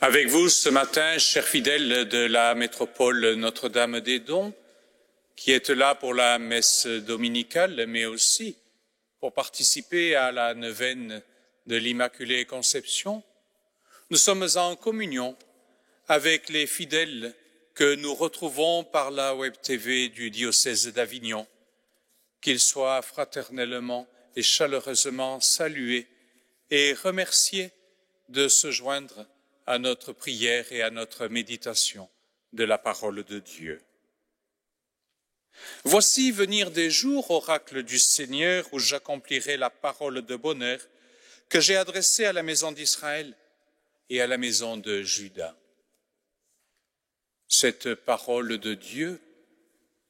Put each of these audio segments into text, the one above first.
Avec vous ce matin, chers fidèles de la métropole Notre-Dame des Dons, qui êtes là pour la messe dominicale, mais aussi pour participer à la neuvaine de l'Immaculée Conception, nous sommes en communion avec les fidèles que nous retrouvons par la Web TV du diocèse d'Avignon, qu'ils soient fraternellement et chaleureusement salués et remerciés de se joindre à notre prière et à notre méditation de la parole de Dieu. Voici venir des jours, oracle du Seigneur, où j'accomplirai la parole de bonheur que j'ai adressée à la maison d'Israël et à la maison de Juda. Cette parole de Dieu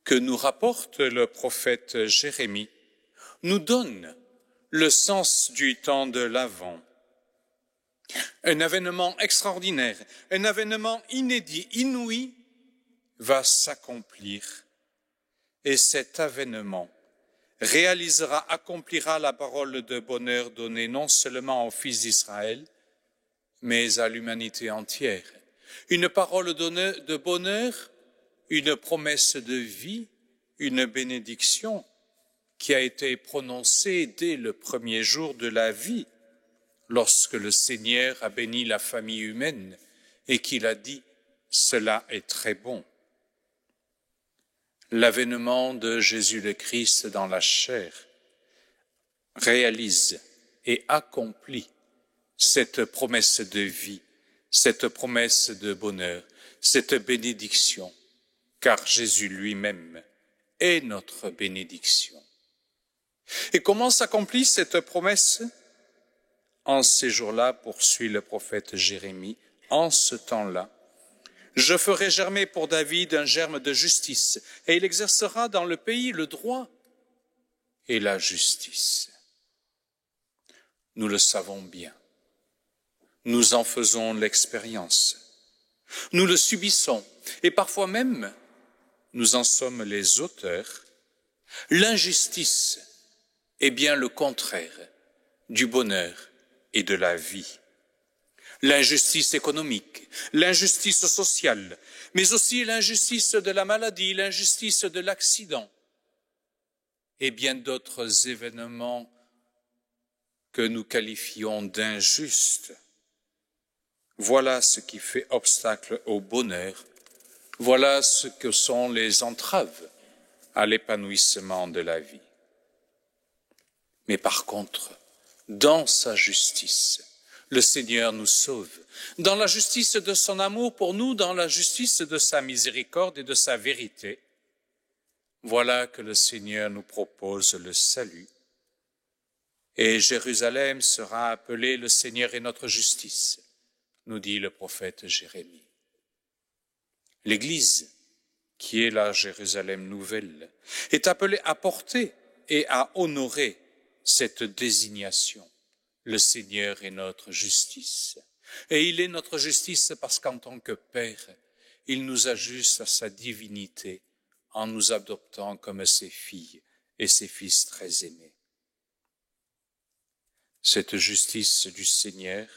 que nous rapporte le prophète Jérémie nous donne le sens du temps de l'Avent. Un événement extraordinaire, un événement inédit, inouï, va s'accomplir. Et cet événement accomplira la parole de bonheur donnée non seulement aux fils d'Israël, mais à l'humanité entière. Une parole de bonheur, une promesse de vie, une bénédiction qui a été prononcée dès le premier jour de la vie, lorsque le Seigneur a béni la famille humaine et qu'il a dit « Cela est très bon ». L'avènement de Jésus le Christ dans la chair réalise et accomplit cette promesse de vie, cette promesse de bonheur, cette bénédiction, car Jésus lui-même est notre bénédiction. Et comment s'accomplit cette promesse ? En ces jours-là, poursuit le prophète Jérémie, en ce temps-là, je ferai germer pour David un germe de justice, et il exercera dans le pays le droit et la justice. Nous le savons bien. Nous en faisons l'expérience. Nous le subissons, et parfois même, nous en sommes les auteurs. L'injustice est bien le contraire du bonheur et de la vie. L'injustice économique, l'injustice sociale, mais aussi l'injustice de la maladie, l'injustice de l'accident et bien d'autres événements que nous qualifions d'injustes. Voilà ce qui fait obstacle au bonheur, voilà ce que sont les entraves à l'épanouissement de la vie. Mais par contre, dans sa justice, le Seigneur nous sauve. Dans la justice de son amour pour nous, dans la justice de sa miséricorde et de sa vérité, voilà que le Seigneur nous propose le salut. Et Jérusalem sera appelée le Seigneur est notre justice, nous dit le prophète Jérémie. L'Église, qui est la Jérusalem nouvelle, est appelée à porter et à honorer cette désignation. Le Seigneur est notre justice. Et il est notre justice parce qu'en tant que Père, il nous ajuste à sa divinité en nous adoptant comme ses filles et ses fils très aimés. Cette justice du Seigneur,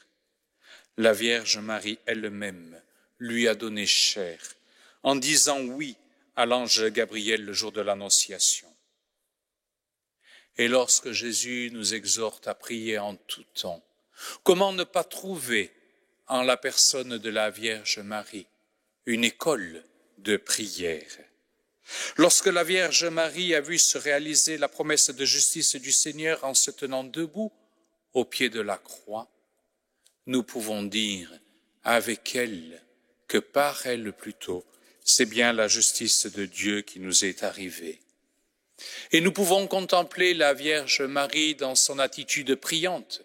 la Vierge Marie elle-même lui a donné chair en disant oui à l'ange Gabriel le jour de l'Annonciation. Et lorsque Jésus nous exhorte à prier en tout temps, comment ne pas trouver en la personne de la Vierge Marie une école de prière ? Lorsque la Vierge Marie a vu se réaliser la promesse de justice du Seigneur en se tenant debout au pied de la croix, nous pouvons dire avec elle que par elle plutôt, c'est bien la justice de Dieu qui nous est arrivée. Et nous pouvons contempler la Vierge Marie dans son attitude priante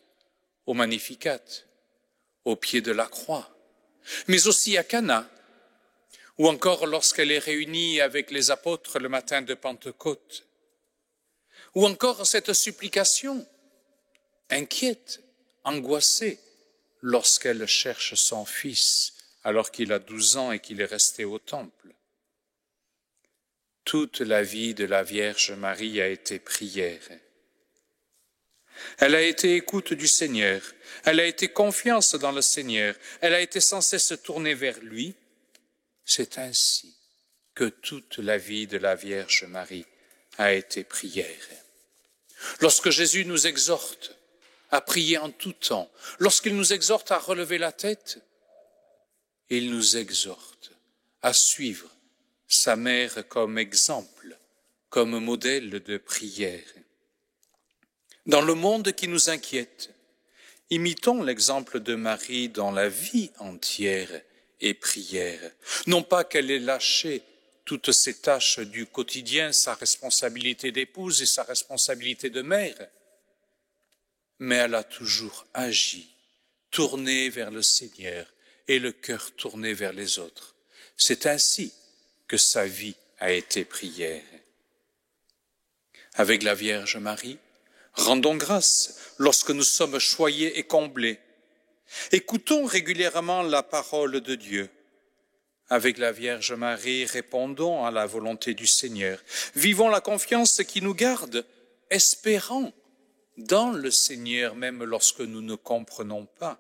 au Magnificat, au pied de la croix, mais aussi à Cana, ou encore lorsqu'elle est réunie avec les apôtres le matin de Pentecôte, ou encore cette supplication inquiète, angoissée, lorsqu'elle cherche son fils alors qu'il a 12 ans et qu'il est resté au temple. Toute la vie de la Vierge Marie a été prière. Elle a été écoute du Seigneur. Elle a été confiance dans le Seigneur. Elle a été sans cesse tournée vers lui. C'est ainsi que toute la vie de la Vierge Marie a été prière. Lorsque Jésus nous exhorte à prier en tout temps, lorsqu'il nous exhorte à relever la tête, il nous exhorte à suivre sa mère comme exemple, comme modèle de prière. Dans le monde qui nous inquiète, imitons l'exemple de Marie dans la vie entière et prière. Non pas qu'elle ait lâché toutes ses tâches du quotidien, sa responsabilité d'épouse et sa responsabilité de mère, mais elle a toujours agi, tourné vers le Seigneur et le cœur tourné vers les autres. C'est ainsi que sa vie a été prière. Avec la Vierge Marie, rendons grâce lorsque nous sommes choyés et comblés. Écoutons régulièrement la parole de Dieu. Avec la Vierge Marie, répondons à la volonté du Seigneur. Vivons la confiance qui nous garde, espérant dans le Seigneur même lorsque nous ne comprenons pas.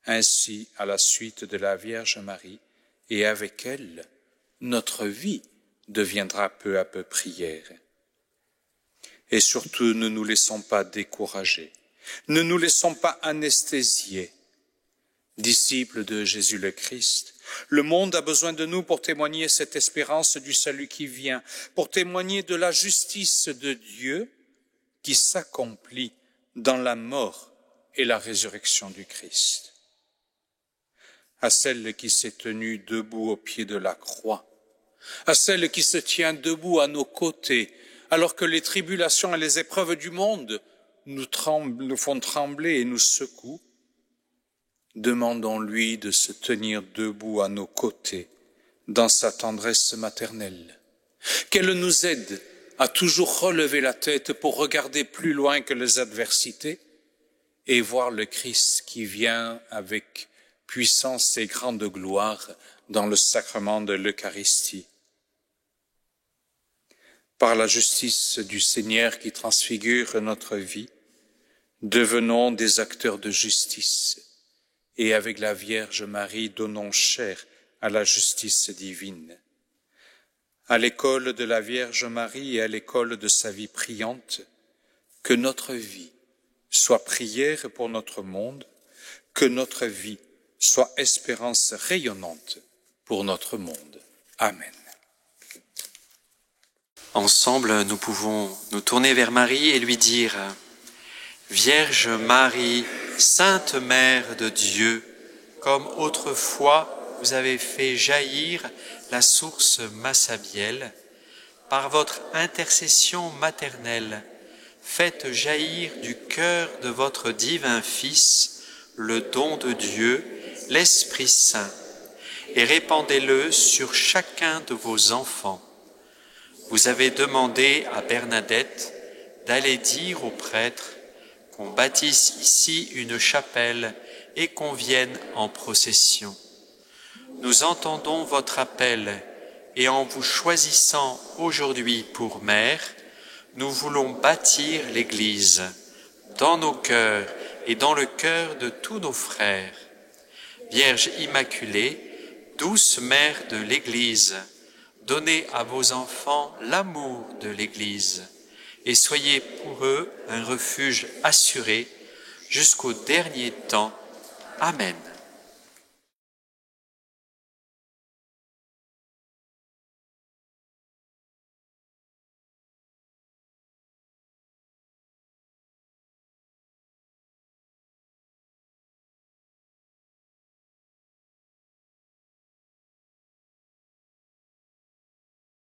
Ainsi, à la suite de la Vierge Marie, et avec elle, notre vie deviendra peu à peu prière. Et surtout, ne nous laissons pas décourager, ne nous laissons pas anesthésier. Disciples de Jésus le Christ, le monde a besoin de nous pour témoigner cette espérance du salut qui vient, pour témoigner de la justice de Dieu qui s'accomplit dans la mort et la résurrection du Christ. À celle qui s'est tenue debout au pied de la croix, à celle qui se tient debout à nos côtés, alors que les tribulations et les épreuves du monde nous font trembler et nous secouent, demandons-lui de se tenir debout à nos côtés dans sa tendresse maternelle. Qu'elle nous aide à toujours relever la tête pour regarder plus loin que les adversités et voir le Christ qui vient avec puissance et grande gloire dans le sacrement de l'Eucharistie. Par la justice du Seigneur qui transfigure notre vie, devenons des acteurs de justice et avec la Vierge Marie, donnons chair à la justice divine. À l'école de la Vierge Marie et à l'école de sa vie priante, que notre vie soit prière pour notre monde, que notre vie soit espérance rayonnante pour notre monde. Amen. Ensemble, nous pouvons nous tourner vers Marie et lui dire « Vierge Marie, Sainte Mère de Dieu, comme autrefois vous avez fait jaillir la source Massabielle, par votre intercession maternelle, faites jaillir du cœur de votre divin Fils le don de Dieu, l'Esprit Saint, et répandez-le sur chacun de vos enfants. Vous avez demandé à Bernadette d'aller dire aux prêtres qu'on bâtisse ici une chapelle et qu'on vienne en procession. Nous entendons votre appel et en vous choisissant aujourd'hui pour mère, nous voulons bâtir l'Église dans nos cœurs et dans le cœur de tous nos frères. Vierge Immaculée, douce mère de l'Église, donnez à vos enfants l'amour de l'Église et soyez pour eux un refuge assuré jusqu'au dernier temps. Amen.